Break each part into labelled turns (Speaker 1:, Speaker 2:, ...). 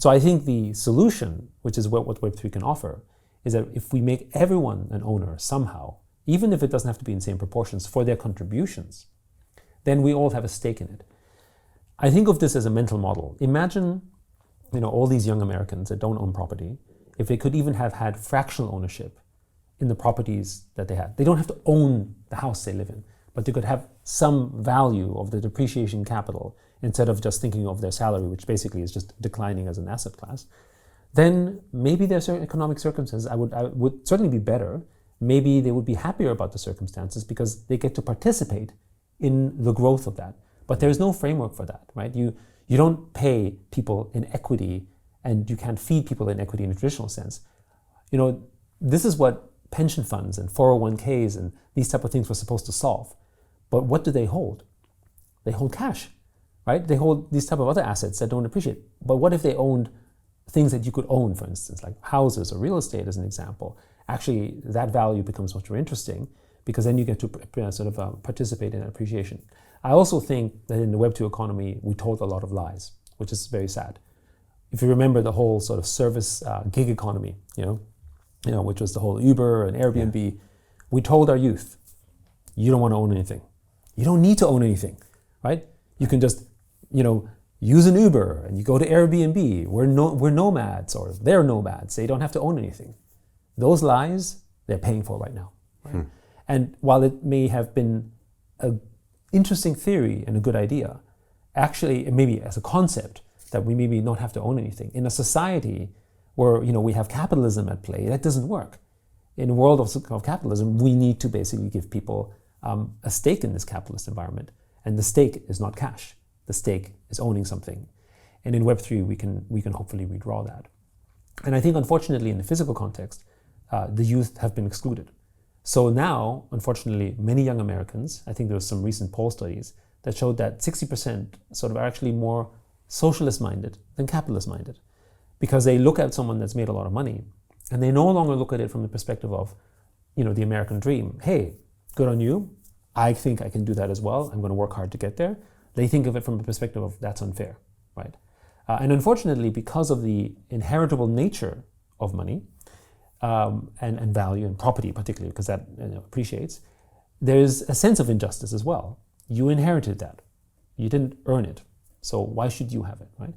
Speaker 1: So I think the solution, which is what Web3 can offer, is that if we make everyone an owner somehow, even if it doesn't have to be in the same proportions for their contributions, then we all have a stake in it. I think of this as a mental model. Imagine, all these young Americans that don't own property, if they could even have had fractional ownership in the properties that they had. They don't have to own the house they live in, but they could have some value of the depreciation capital instead of just thinking of their salary, which basically is just declining as an asset class. Then maybe their certain economic circumstances would certainly be better. Maybe they would be happier about the circumstances because they get to participate in the growth of that. But there is no framework for that, right? You don't pay people in equity, and you can't feed people in equity in a traditional sense. This is what pension funds and 401ks and these type of things were supposed to solve. But what do they hold? They hold cash, right? They hold these type of other assets that don't appreciate. But what if they owned things that you could own, for instance, like houses or real estate as an example? Actually, that value becomes much more interesting because then you get to participate in appreciation. I also think that in the Web2 economy, we told a lot of lies, which is very sad. If you remember the whole sort of service gig economy, which was the whole Uber and Airbnb, we told our youth, you don't want to own anything. You don't need to own anything, right? You can just, use an Uber and you go to Airbnb. We're nomads, or they're nomads. They don't have to own anything. Those lies, they're paying for right now. Right? And while it may have been an interesting theory and a good idea, actually, maybe as a concept, that we maybe not have to own anything. In a society where we have capitalism at play, that doesn't work. In a world of capitalism, we need to basically give people a stake in this capitalist environment. And the stake is not cash. The stake is owning something. And in Web3, we can hopefully redraw that. And I think, unfortunately, in the physical context, the youth have been excluded. So now, unfortunately, many young Americans, I think there was some recent poll studies that showed that 60% sort of are actually more socialist-minded than capitalist-minded, because they look at someone that's made a lot of money and they no longer look at it from the perspective of, the American dream. Hey, good on you. I think I can do that as well. I'm going to work hard to get there. They think of it from the perspective of that's unfair, right? And unfortunately, because of the inheritable nature of money and value and property particularly, because that appreciates, there's a sense of injustice as well. You inherited that. You didn't earn it. So why should you have it, right?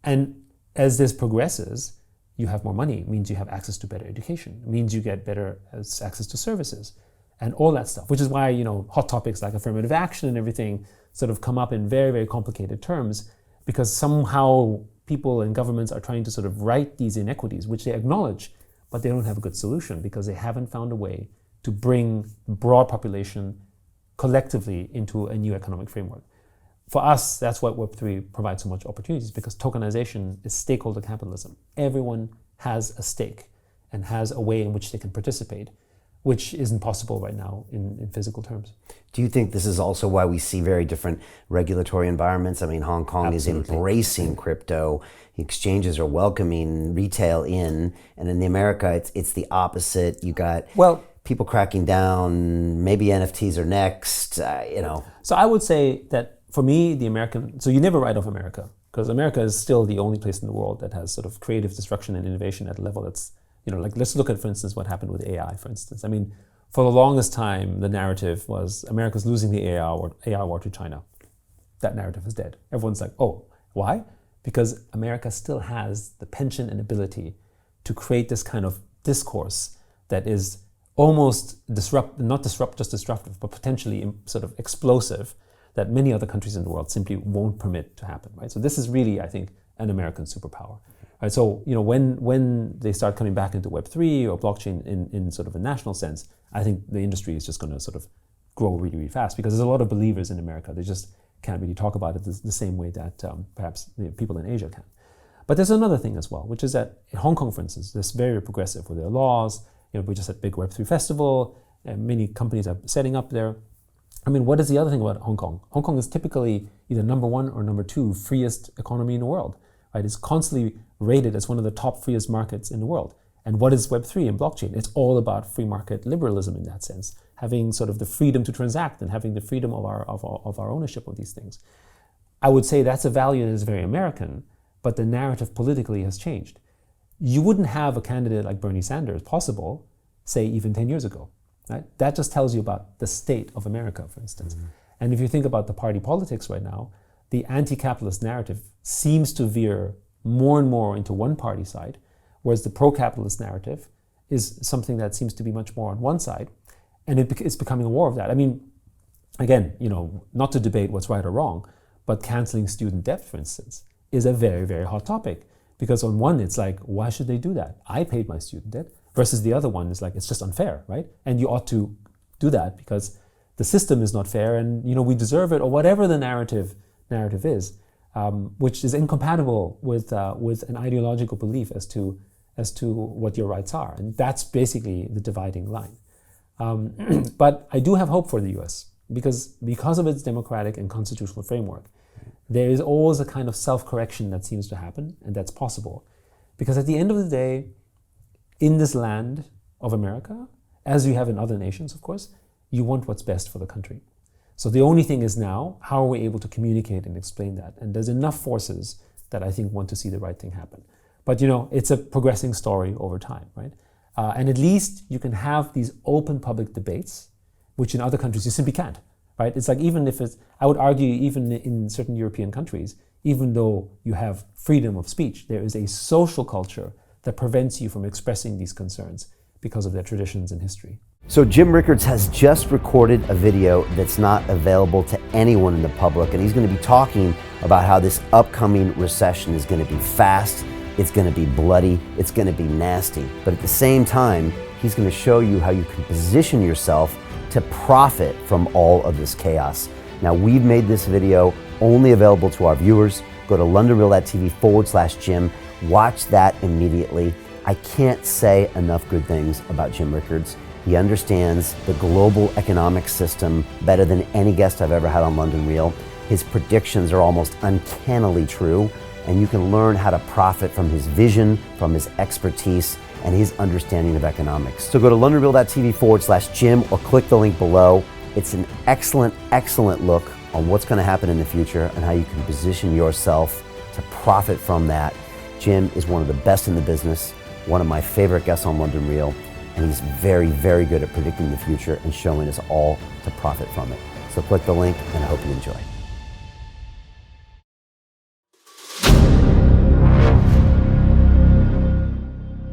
Speaker 1: And as this progresses, you have more money. It means you have access to better education. It means you get better access to services and all that stuff, which is why, hot topics like affirmative action and everything sort of come up in very, very complicated terms, because somehow people and governments are trying to sort of right these inequities, which they acknowledge, but they don't have a good solution because they haven't found a way to bring broad population collectively into a new economic framework. For us, that's why Web3 provides so much opportunities, because tokenization is stakeholder capitalism. Everyone has a stake and has a way in which they can participate, which isn't possible right now in physical terms.
Speaker 2: Do you think this is also why we see very different regulatory environments? I mean, Hong Kong
Speaker 1: Absolutely.
Speaker 2: is embracing crypto. Exchanges are welcoming retail in. And in America, it's the opposite. You got people cracking down. Maybe NFTs are next,
Speaker 1: So I would say that for me, so you never write off America, because America is still the only place in the world that has sort of creative destruction and innovation at a level that's, let's look at, for instance, what happened with AI, for instance. I mean, for the longest time, the narrative was America's losing the AI war to China. That narrative is dead. Everyone's like, oh, why? Because America still has the penchant and ability to create this kind of discourse that is almost not just disruptive, but potentially sort of explosive, that many other countries in the world simply won't permit to happen, right? So this is really, I think, an American superpower. Right? So, when they start coming back into Web3 or blockchain in sort of a national sense, I think the industry is just going to sort of grow really, really fast, because there's a lot of believers in America. They just can't really talk about it the same way that perhaps people in Asia can. But there's another thing as well, which is that in Hong Kong, for instance, they're very progressive with their laws. We just had a big Web3 festival, and many companies are setting up there. I mean, what is the other thing about Hong Kong? Hong Kong is typically either number 1 or number 2 freest economy in the world, right? It's constantly rated as one of the top freest markets in the world. And what is Web3 and blockchain? It's all about free market liberalism in that sense, having sort of the freedom to transact and having the freedom of our ownership of these things. I would say that's a value that is very American, but the narrative politically has changed. You wouldn't have a candidate like Bernie Sanders possible, say, even 10 years ago. Right? That just tells you about the state of America, for instance. And if you think about the party politics right now, the anti-capitalist narrative seems to veer more and more into one party side, whereas the pro-capitalist narrative is something that seems to be much more on one side, and it's becoming a war of that. I mean, again, not to debate what's right or wrong, but canceling student debt, for instance, is a very, very hot topic. Because on one, it's like, why should they do that? I paid my student debt. Versus the other one is like, it's just unfair, right? And you ought to do that because the system is not fair, and we deserve it, or whatever the narrative is, which is incompatible with an ideological belief as to what your rights are, and that's basically the dividing line. But I do have hope for the U.S. because of its democratic and constitutional framework. There is always a kind of self-correction that seems to happen, and that's possible, because at the end of the day, in this land of America, as you have in other nations, of course, you want what's best for the country. So the only thing is now, how are we able to communicate and explain that? And there's enough forces that I think want to see the right thing happen. But it's a progressing story over time, right? And at least you can have these open public debates, which in other countries you simply can't, right? It's like, I would argue even in certain European countries, even though you have freedom of speech, there is a social culture that prevents you from expressing these concerns because of their traditions and history.
Speaker 2: So Jim Rickards has just recorded a video that's not available to anyone in the public, and he's going to be talking about how this upcoming recession is going to be fast, it's going to be bloody, it's going to be nasty. But at the same time, he's going to show you how you can position yourself to profit from all of this chaos. Now, we've made this video only available to our viewers. Go to londonreal.tv/Jim. Watch that immediately. I can't say enough good things about Jim Rickards. He understands the global economic system better than any guest I've ever had on London Real. His predictions are almost uncannily true, and you can learn how to profit from his vision, from his expertise, and his understanding of economics. So go to londonreal.tv/Jim or click the link below. It's an excellent, excellent look on what's going to happen in the future and how you can position yourself to profit from that. Jim is one of the best in the business, one of my favorite guests on London Real, and he's very, very good at predicting the future and showing us all to profit from it. So click the link, and I hope you enjoy.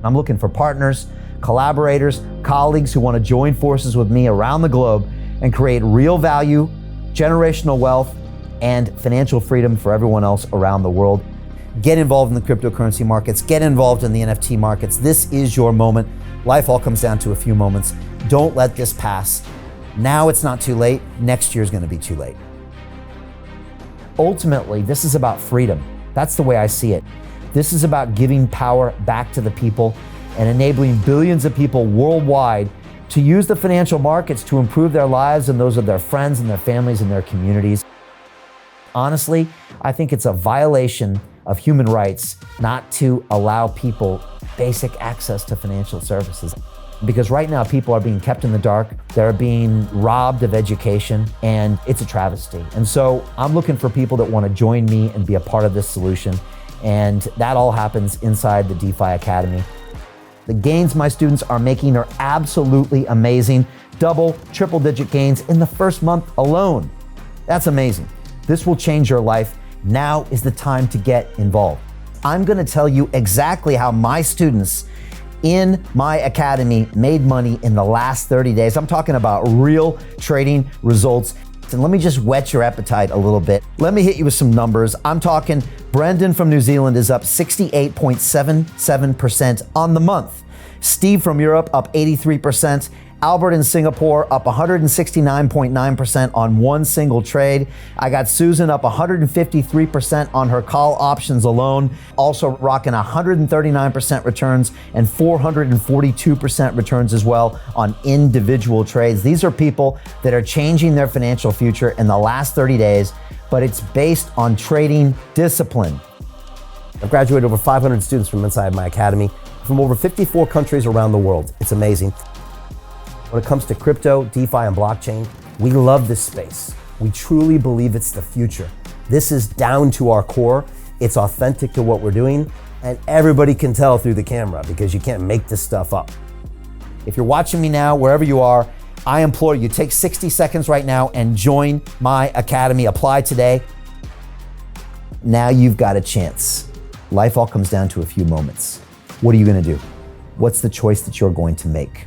Speaker 2: I'm looking for partners, collaborators, colleagues who want to join forces with me around the globe and create real value, generational wealth, and financial freedom for everyone else around the world. Get involved in the cryptocurrency markets, get involved in the NFT markets. This is your moment. Life all comes down to a few moments. Don't let this pass. Now it's not too late. Next year's going to be too late. Ultimately, this is about freedom. That's the way I see it. This is about giving power back to the people and enabling billions of people worldwide to use the financial markets to improve their lives and those of their friends and their families and their communities. Honestly, I think it's a violation of human rights not to allow people basic access to financial services. Because right now people are being kept in the dark, they're being robbed of education, and it's a travesty. And so I'm looking for people that want to join me and be a part of this solution. And that all happens inside the DeFi Academy. The gains my students are making are absolutely amazing. Double, triple digit gains in the first month alone. That's amazing. This will change your life. Now is the time to get involved. I'm going to tell you exactly how my students in my academy made money in the last 30 days. I'm talking about real trading results. And let me just whet your appetite a little bit. Let me hit you with some numbers. I'm talking Brendan from New Zealand is up 68.77% on the month. Steve from Europe up 83%. Albert in Singapore up 169.9% on one single trade. I got Susan up 153% on her call options alone, also rocking 139% returns and 442% returns as well on individual trades. These are people that are changing their financial future in the last 30 days, but it's based on trading discipline. I've graduated over 500 students from inside my academy from over 54 countries around the world. It's amazing. When it comes to crypto, DeFi, and blockchain, we love this space. We truly believe it's the future. This is down to our core, It's authentic to what we're doing, and everybody can tell through the camera because you can't make this stuff up. If you're watching me now, wherever you are, I implore you, take 60 seconds right now and join my academy. Apply today. Now you've got a chance. Life all comes down to a few moments. What are you gonna do? What's the choice that you're going to make?